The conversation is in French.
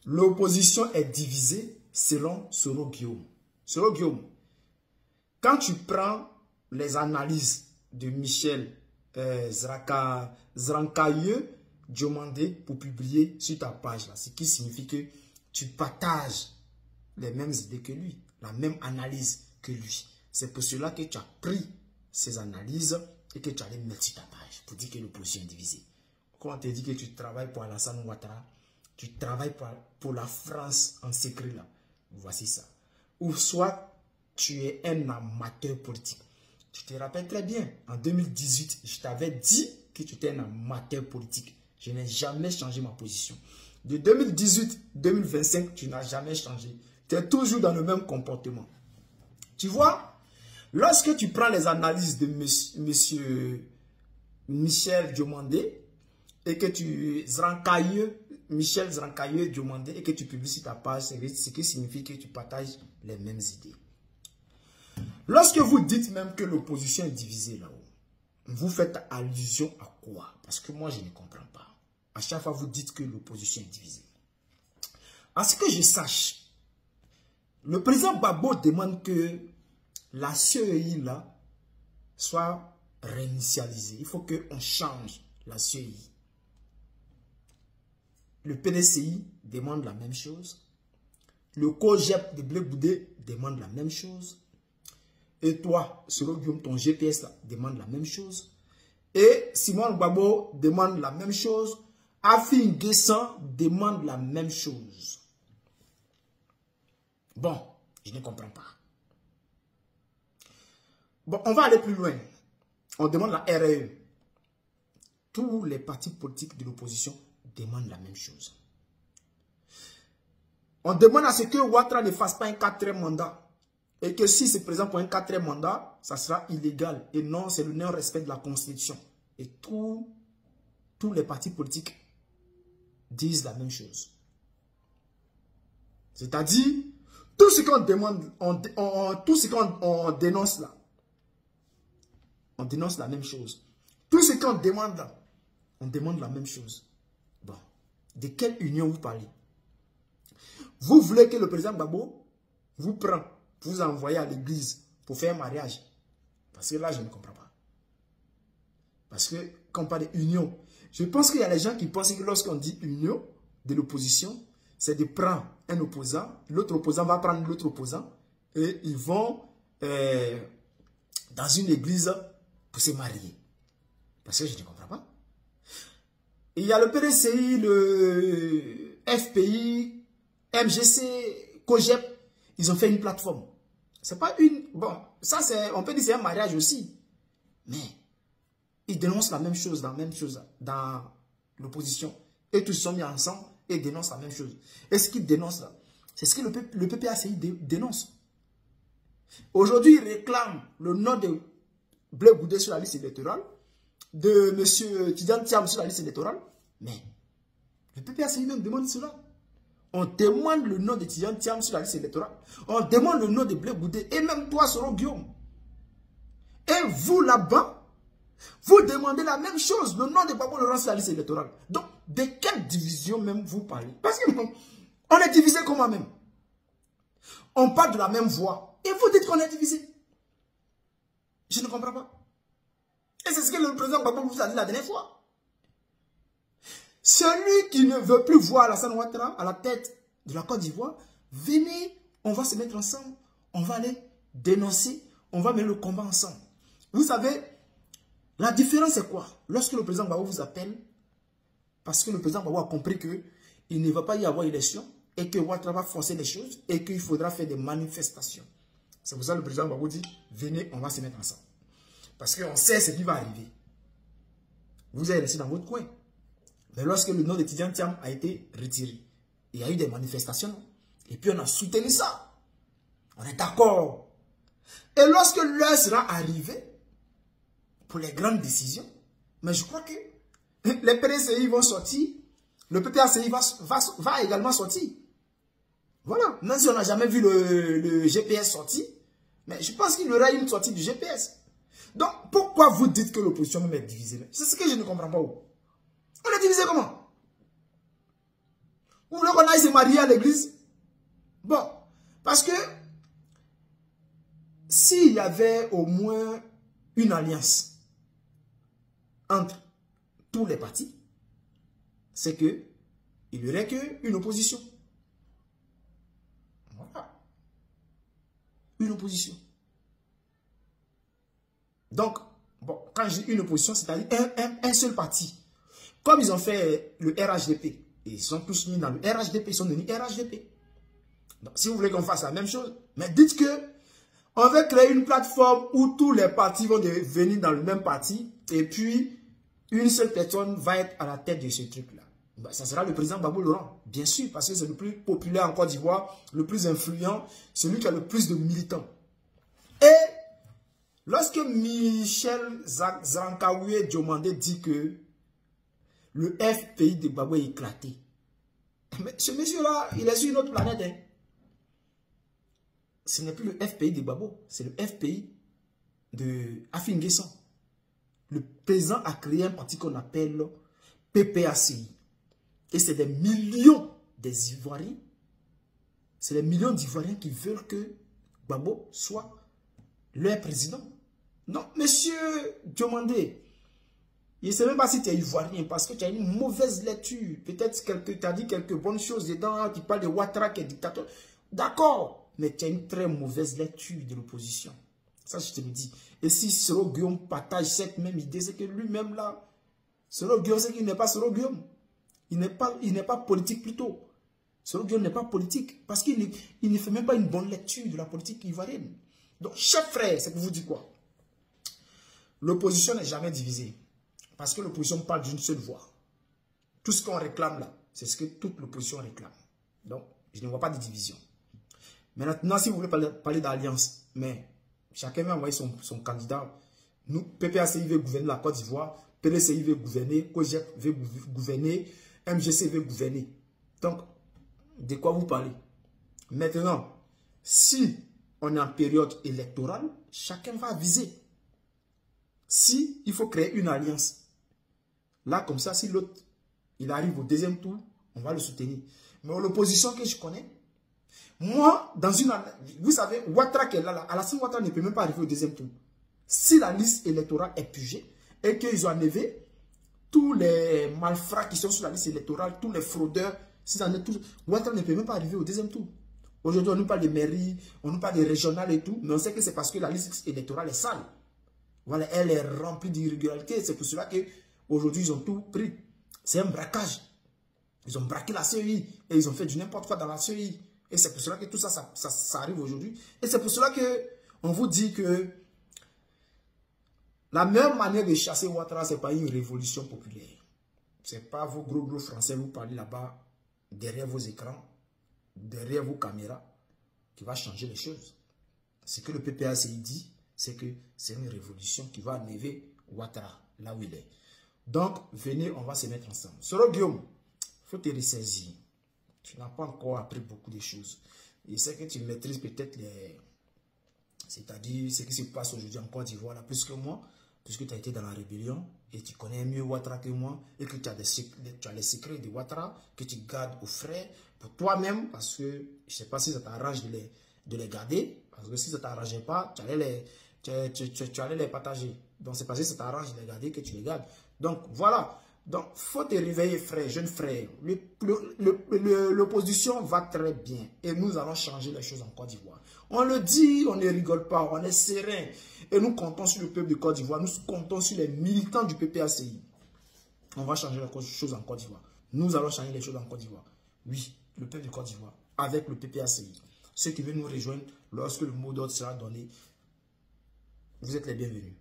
l'opposition est divisée selon Soro Guillaume. Soro Guillaume, quand tu prends les analyses de Michel Zrankaye Diomandé pour publier sur ta page, là, ce qui signifie que tu partages les mêmes idées que lui, la même analyse que lui. C'est pour cela que tu as pris ces analyses et que tu allais mettre sur ta page pour dire que l'opposition est divisée. Quand on te dit que tu travailles pour Alassane Ouattara, tu travailles pour la France en secret là. Voici ça. Ou soit tu es un amateur politique. Tu te rappelles très bien, en 2018, je t'avais dit que tu étais un amateur politique. Je n'ai jamais changé ma position. De 2018-2025, tu n'as jamais changé. Tu es toujours dans le même comportement. Tu vois, lorsque tu prends les analyses de monsieur Michel Diomandé et que tu Michel Zrankaye Diomandé et que tu publies sur ta page, ce qui signifie que tu partages les mêmes idées. Lorsque vous dites même que l'opposition est divisée là-haut, vous faites allusion à quoi? Parce que moi, je ne comprends pas. À chaque fois, vous dites que l'opposition est divisée. À ce que je sache, le président Gbagbo demande que la CEI là soit réinitialisée. Il faut qu'on change la CEI. Le PDCI demande la même chose. Le COGEP de Blé Goudé demande la même chose. Et toi, Soro Guillaume, ton GPS là, demande la même chose. Et Simon Gbagbo demande la même chose. Afi N'Guessan demande la même chose. Bon, je ne comprends pas. Bon, on va aller plus loin. On demande la RAE. Tous les partis politiques de l'opposition demandent la même chose. On demande à ce que Ouattara ne fasse pas un 4e mandat. Et que si c'est présent pour un 4e mandat, ça sera illégal. Et non, c'est le non-respect de la Constitution. Et tous les partis politiques disent la même chose. C'est-à-dire, tout ce qu'on demande, tout ce qu'on dénonce là, on dénonce la même chose. Tout ce qu'on demande là, on demande la même chose. Bon, de quelle union vous parlez? Vous voulez que le président Gbagbo vous prenne, vous envoie à l'église pour faire un mariage? Parce que là, je ne comprends pas. Parce que quand on parle d'union, je pense qu'il y a des gens qui pensent que lorsqu'on dit union de l'opposition, c'est de prendre un opposant, l'autre opposant va prendre l'autre opposant, et ils vont dans une église pour se marier. Parce que je ne comprends pas. Il y a le PDCI, le FPI, MGC, COGEP, ils ont fait une plateforme. C'est pas une... Bon, ça c'est... On peut dire c'est un mariage aussi. Mais ils dénoncent la même chose dans l'opposition. Et tous sont mis ensemble et dénoncent la même chose. Et ce qu'ils dénoncent là, c'est ce que le PPACI dénonce. Aujourd'hui, ils réclament le nom de Blé Goudé sur la liste électorale, de M. Tidjane Thiam sur la liste électorale. Mais le PPACI même demande cela. On demande le nom de Tidjane Thiam sur la liste électorale. On demande le nom de Blé Goudé. Et même toi, Soro Guillaume. Et vous là-bas, vous demandez la même chose. Le nom de Gbagbo Laurent sur la liste électorale. Donc, de quelle division même vous parlez? Parce qu'on est divisé comment même? On parle de la même voix. Et vous dites qu'on est divisé. Je ne comprends pas. Et c'est ce que le président Gbagbo vous a dit la dernière fois. Celui qui ne veut plus voir Alassane Ouattara à la tête de la Côte d'Ivoire, venez, on va se mettre ensemble. On va aller dénoncer. On va mener le combat ensemble. Vous savez, la différence c'est quoi? Lorsque le président Gbagbo vous appelle, parce que le président Gbagbo a compris qu'il ne va pas y avoir élection et que Ouattara va forcer les choses et qu'il faudra faire des manifestations. C'est pour ça que le président Gbagbo dit, venez, on va se mettre ensemble. Parce qu'on sait ce qui va arriver. Vous allez rester dans votre coin. Mais lorsque le nom de Tidjane Thiam a été retiré, il y a eu des manifestations. Et puis on a soutenu ça. On est d'accord. Et lorsque l'heure sera arrivée, pour les grandes décisions, mais je crois que les PDCI vont sortir, le PPACI va également sortir. Voilà, même si on n'a jamais vu le GPS sortir, mais je pense qu'il y aura une sortie du GPS. Donc, pourquoi vous dites que l'opposition même est divisée? C'est ce que je ne comprends pas. On est divisé comment? Vous voulez qu'on aille se marier à l'église? Bon, parce que s'il y avait au moins une alliance entre tous les partis, c'est que il n'y aurait qu'une opposition. Voilà. Une opposition. Donc, bon, quand je dis une opposition, c'est-à-dire un seul parti. Comme ils ont fait le RHDP, et ils sont tous mis dans le RHDP, ils sont devenus RHDP. Donc, si vous voulez qu'on fasse la même chose, mais dites que on veut créer une plateforme où tous les partis vont venir dans le même parti, et puis une seule personne va être à la tête de ce truc-là. Ben, ça sera le président Gbagbo Laurent, bien sûr, parce que c'est le plus populaire en Côte d'Ivoire, le plus influent, celui qui a le plus de militants. Et lorsque Michel Zankaoué Diomandé dit que le FPI de Gbagbo est éclaté, mais ce monsieur-là, il est sur une autre planète. Hein. Ce n'est plus le FPI de Gbagbo, c'est le FPI de Afin Guesson. Le président a créé un parti qu'on appelle PPACI. Et c'est des millions des Ivoiriens. C'est des millions d'Ivoiriens qui veulent que Gbagbo soit leur président. Non, monsieur Diomandé, je ne sais même pas si tu es Ivoirien parce que tu as une mauvaise lecture. Peut-être que tu as dit quelques bonnes choses dedans. Tu parles de Ouattara qui est dictateur. D'accord, mais tu as une très mauvaise lecture de l'opposition. Ça, je te le dis. Et si Soro Guillaume partage cette même idée, c'est que lui-même là, Soro Guillaume, c'est qu'il n'est pas Soro Guillaume. Il n'est pas politique plutôt. Soro Guillaume n'est pas politique parce qu'il ne fait même pas une bonne lecture de la politique ivoirienne. Donc, chers frères, c'est pour vous dire quoi? L'opposition n'est jamais divisée. Parce que l'opposition parle d'une seule voix. Tout ce qu'on réclame là, c'est ce que toute l'opposition réclame. Donc, je ne vois pas de division. Mais maintenant, si vous voulez parler d'alliance, mais chacun va envoyer son candidat. Nous, PPACI veut gouverner la Côte d'Ivoire, PDCI veut gouverner, COGEP veut gouverner, MGC veut gouverner. Donc, de quoi vous parlez? Maintenant, si on est en période électorale, chacun va viser. Si il faut créer une alliance, là, comme ça, si l'autre, il arrive au deuxième tour, on va le soutenir. Mais l'opposition que je connais, moi, dans une... Vous savez, Ouattara qui est là, Alassane Ouattara ne peut même pas arriver au deuxième tour. Si la liste électorale est purgée et qu'ils ont enlevé tous les malfrats qui sont sur la liste électorale, tous les fraudeurs, si ça en est tous, Ouattara ne peut même pas arriver au deuxième tour. Aujourd'hui, on nous parle de mairie, on nous parle de régional et tout, mais on sait que c'est parce que la liste électorale est sale. Voilà, elle est remplie d'irrégularités. C'est pour cela qu'aujourd'hui, ils ont tout pris. C'est un braquage. Ils ont braqué la CEI et ils ont fait du n'importe quoi dans la CEI. Et c'est pour cela que tout ça, ça arrive aujourd'hui. Et c'est pour cela qu'on vous dit que la meilleure manière de chasser Ouattara, ce n'est pas une révolution populaire. Ce n'est pas vos gros français, vous parlez là-bas, derrière vos écrans, derrière vos caméras, qui va changer les choses. Ce que le PPACI dit, c'est que c'est une révolution qui va enlever Ouattara, là où il est. Donc, venez, on va se mettre ensemble. Soro Guillaume, il faut te ressaisir. Tu n'as pas encore appris beaucoup de choses. Je sais que tu maîtrises peut-être les... C'est-à-dire ce qui se passe aujourd'hui en Côte d'Ivoire, plus que moi, puisque tu as été dans la rébellion, et tu connais mieux Ouattara que moi, et que tu as les secrets de Ouattara, que tu gardes au frais pour toi-même, parce que je ne sais pas si ça t'arrange de les garder, parce que si ça ne t'arrangeait pas, tu allais les partager. Donc, c'est parce que ça t'arrange de les garder que tu les gardes. Donc, voilà. Donc, il faut te réveiller, frère, jeune frère. L'opposition va très bien. Et nous allons changer les choses en Côte d'Ivoire. On le dit, on ne rigole pas, on est serein. Et nous comptons sur le peuple de Côte d'Ivoire. Nous comptons sur les militants du PPACI. On va changer les choses en Côte d'Ivoire. Nous allons changer les choses en Côte d'Ivoire. Oui, le peuple de Côte d'Ivoire, avec le PPACI. Ceux qui veulent nous rejoindre, lorsque le mot d'ordre sera donné, vous êtes les bienvenus.